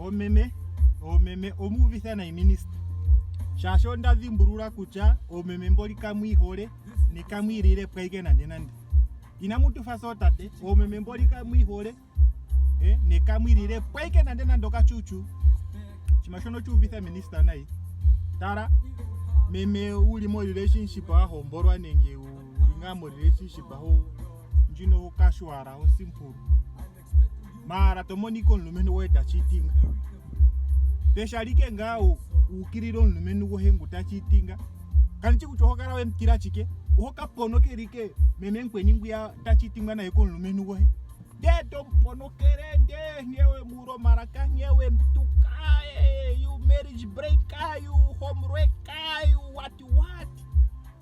Oomeme omuvisa na minister shasho ndazimburura kucha oomeme mboli kamwihole ne kamwirire pwaike nande ina mutu faso tate oomeme mboli kamwihole ne kamwirire pwaike nande kachuchu chimashono chuvisa minister nai tara meme uli mo relationship aho mborwa nenge ulinga mo relationship aho njino kashwara o simple mara tomoni kon lumenu weta cheating peshalike ngao ukiriro lumenu wo hengu ta cheating kanchi kuchohokara we mtira chike uhoka ponokerike meme nkweningu ya ta cheating na ikon lumenu wo dedo ponokere nyewe muro maraka nyewe mtuka you marriage breaker you home wrecker you what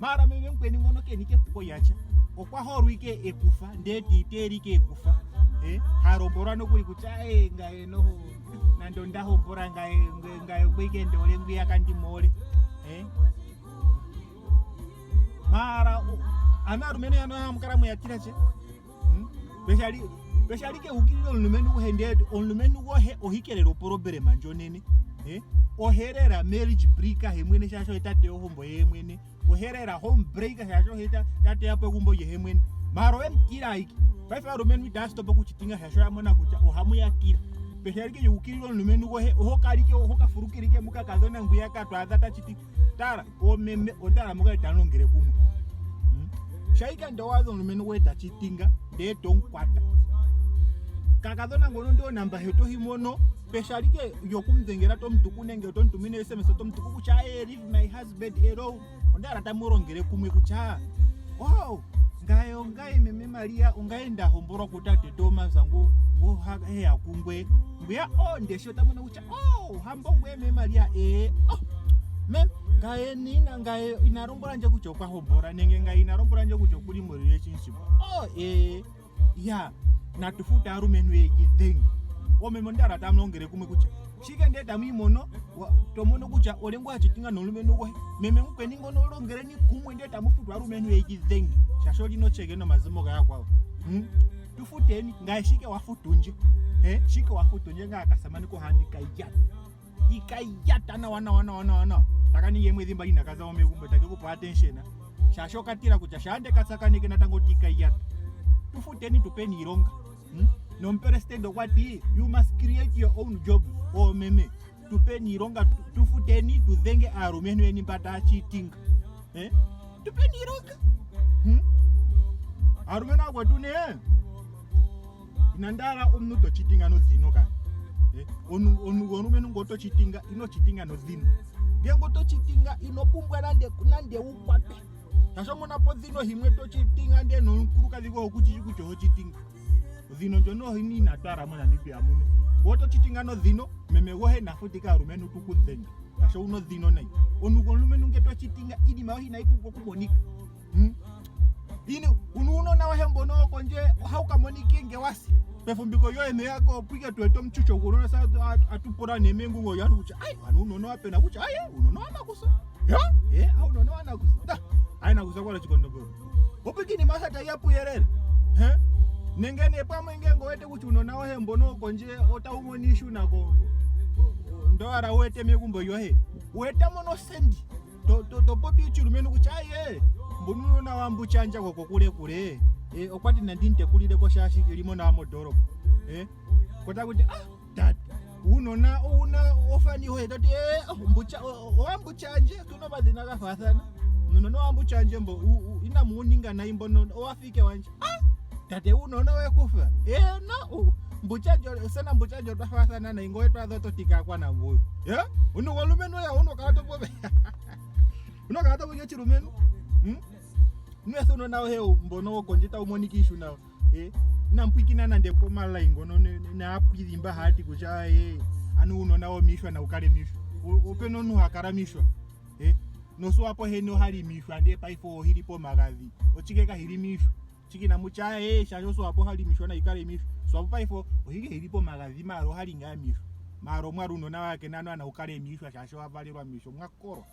mara meme nkweningu nokenike puko yacha okwa horwike ekufa ndeti terike ekufa harobora nokuri kucha ngaye no nando ndahobora ngaye weekend ole nguya kandimole mara ana rumene yano hamkaramu yakirache beshali ke ukiriro lumenu hendedo lumenu wo he ohikelero porobere manjonene oherera marriage breaker hemwene shasho etate ohombo yemwene oherera home breaker shasho heta tate yapo kumbo yemwene maro emkira iki baifa rumenu dastopo kuchitinga shasho yamona kucha ohamu yakira peshalike ukiriro lumenu wo he ohokalike ohokafurukirike muka kazona nguya katwaza tachiti tara omeme ondara muka tanongere kumwe shaika ndowazo lumenu wo tachitinga de tonkwata kakazona ngono ndio namba heto himono peshalike yokumzengera tomtuku nenge tontumine SMS tomtuku kucha leave my husband alone ondara tamurongere kumwe kucha wow ngaye meme Maria ungaenda homboro kutate Toma zangu ngo yakungwe nguya ndesho tamona kucha hambo ngwe meme Maria ngaye nina ngaye inarombora nje kuchokwa hombora nenge ngaye inarombora nje kuchokuli mu relationship ya natufuta arumenu yekidhengi omeme ndara tamlongere kumwe kucha shike ndeta mimono tomono kucha olengo achitinga nolumenu wo meme nkweningo nolongere ni kumwe ndeta mufutu arumenu yekidhengi shasholi no chege no mazimo ga yakwa tufuteni ngaye shike wafutunje shike wafutunje ngakasamani ko handika ikayata na wana takani yemwe zimba nakaza ome kumbe take kupa attention shasho katira kucha shande katsakanike natangoti ikayata tufuteni tupeni iilonga no president okwati you must create your own job meme tupeni iilonga tufuteni tudhenge arumenu eni mbata cheating tupeni iilonga arumenu akwatune inandara omnuto cheating ano zino ka onumenu ngoto cheatinga ino cheatinga no zino ngengoto cheatinga inopumbwa nande ukwate tashomona po zino himwe to cheatinga nde no nkuruka ziko okuchi kucho cheatinga zino njono hini natara mona nipi amuno ngoto cheatinga no zino meme wohe nafutika arumenu tukuthenga tasho uno zino nai onugolumenu ngeto cheatinga idi mahi naipuko kumonika ini ununo na wahembo no konje hauka moniki ngewasi pefumbiko yo eme yako pike tweto mchucho kuona sa atupora nemengu ngo yanu kucha anuno no apena kucha unono anakusa au unono anakusa aina kusakola chikondogo opikini masata yapu yerere nengene pamwe ngengo wete kuchi unono wahembo no konje otaumonishu nako ndo ara wete mekumbo yo wete mono sendi to popi chirumenu kucha mbununo na wambuchanja koko kule okwati nandinte kulide ko shashi kilimo na modoro kota kuti dad una ofani ho dad mbucha wambuchanje tuno badina kafathana no wambuchanje mbo ina muninga na imbono owafike wanje dad unono wekufa no mbuchanje sana mbuchanje tafathana na ingo etwa zoto tika kwa na mbuyo uno walumeno ya uno kato pobe uno kato bo chirumenu Nweso no nawe mbono konjeta umonikishu nawe nampikina nande pomala ingono na apizimba hati kucha anu uno nawo mishwa na ukale mishwa openo no hakara mishwa no so apo heno hali mishwa nde paifo hilipo magazi ochikeka hili mishwa chikina mucha shajo so apo hali mishwa na ikale mishwa so apo paifo hilipo magazi maro hali nga mishwa maro mwaru no nawe kenano na ukale mishwa shasho avalirwa mishwa mwakoro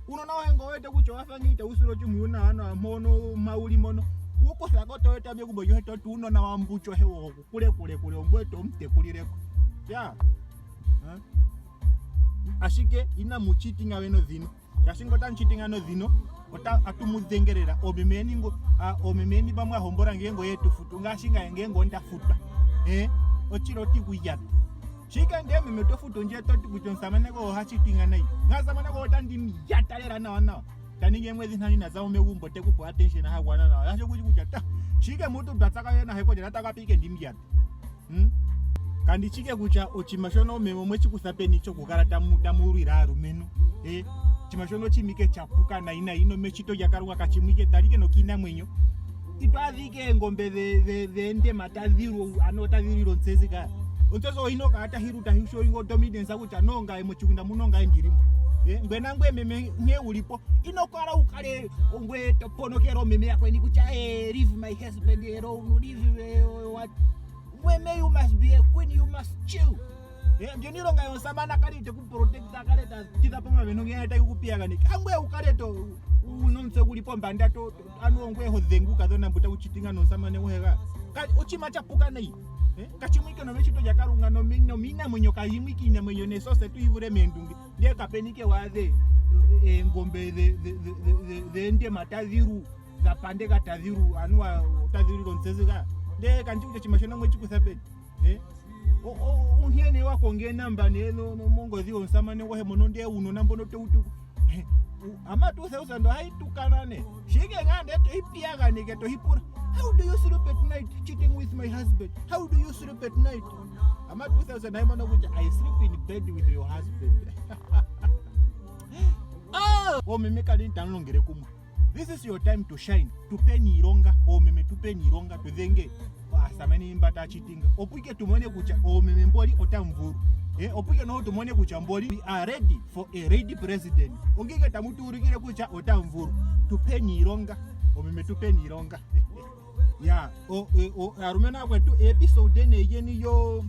uno na wengo wete kucho wafangita usuro chumuna ana mono mauli mono uko sakoto wete byekubo yoto tuno na wambucho hewo kule ombweto mte kulireko ashike ina muchitinga weno dhino yashingo tanchitinga no dhino ota atumuzengerera omemeni bamwe hombora ngengo yetu futu ngashinga ngengo ndafuta ochiro tikuyata chika ndeme metofuto nje toti kuchonsamane ko hachitinga nai ngazamane ko tandi yatalera nawa taninge mwezi nani naza umegumbo tekupo attention ha kwana nawa yasho kuti kuchata chika mutu ndatsaka yena heko ndata kapike ndimyata kandi chike kucha ochimashono memo mwechikusapeni cho kugara tamurira rumeno chimashono chimike chapuka na ino mechito yakarwa kachimike tarike no kina mwenyo itwadhike ngombe the ende matadhiru anotadhiriro nsezika ontezo ino kaata hiruta hisho ingo dominance kuti anonga emuchikunda munonga endirimo ngwena ngwe meme nge ulipo inokara ukale ongwe toponokero meme yakweni kucha leave my husband leave what Women, you must be a queen, you must chill. Ndio nilonga yosabana kalite ku protect akaleta kitapoma venonge ata kupiagani kangwe ukaleto unomse kulipo mbanda to anongwe hodhenguka zona mbuta uchitinga no samane uhega uchima chapuka nei kachimwike no mechito jakarunga no mina munyo kayimwiki ina munyo ne sose tu ivure mendungi ndiye kapenike waze ngombe the ende matadhiru za pande katadhiru anwa utadhiru ronzezeka de kanjuje chimashona mwechikusapeni unhiene wako ngenamba neno mongozi onsamane wo hemono ndiye uno nambono teutu ama 2000 ndo haitukanane shike ngande to ipiaga nike to hipura how do you sleep at night cheating with my husband how do you sleep at night ama 2000 haimono kuti I sleep in bed with your husband meme kali ntanlongere kumwe. This is your time to shine. Tupeni iilonga, meme tupeni iilonga tudhenge. Asamani mbata chitinga. Opuke tumone kucha meme mboli otamvuru. Opuke no tumone kucha mboli. We are ready for a ready president. Ongeke tamutu urikire kucha otamvuru. Tupeni iilonga, meme tupeni iilonga. Ya, arumena kwetu episode ne yeni yo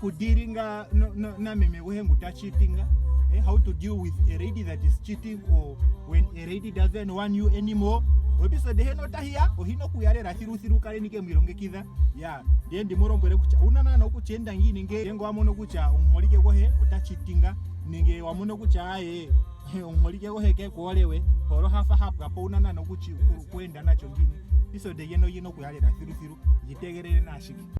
kudiringa na meme wehengu tachitinga. How to deal with a lady that is cheating or when a lady doesn't want you anymore. Episode heno tahia ohino kuyarera thiru kale nike mwironge kidha ya ndiye ndimorombere kucha unana na kuchenda ngini nge yengo amono kucha umolike kohe utachitinga ninge wamono kucha aye umolike kohe ke kolewe horo hafa hapo unana na kuchi kwenda nacho ngini episode yeno kuyarera thiru yitegerere nashiki.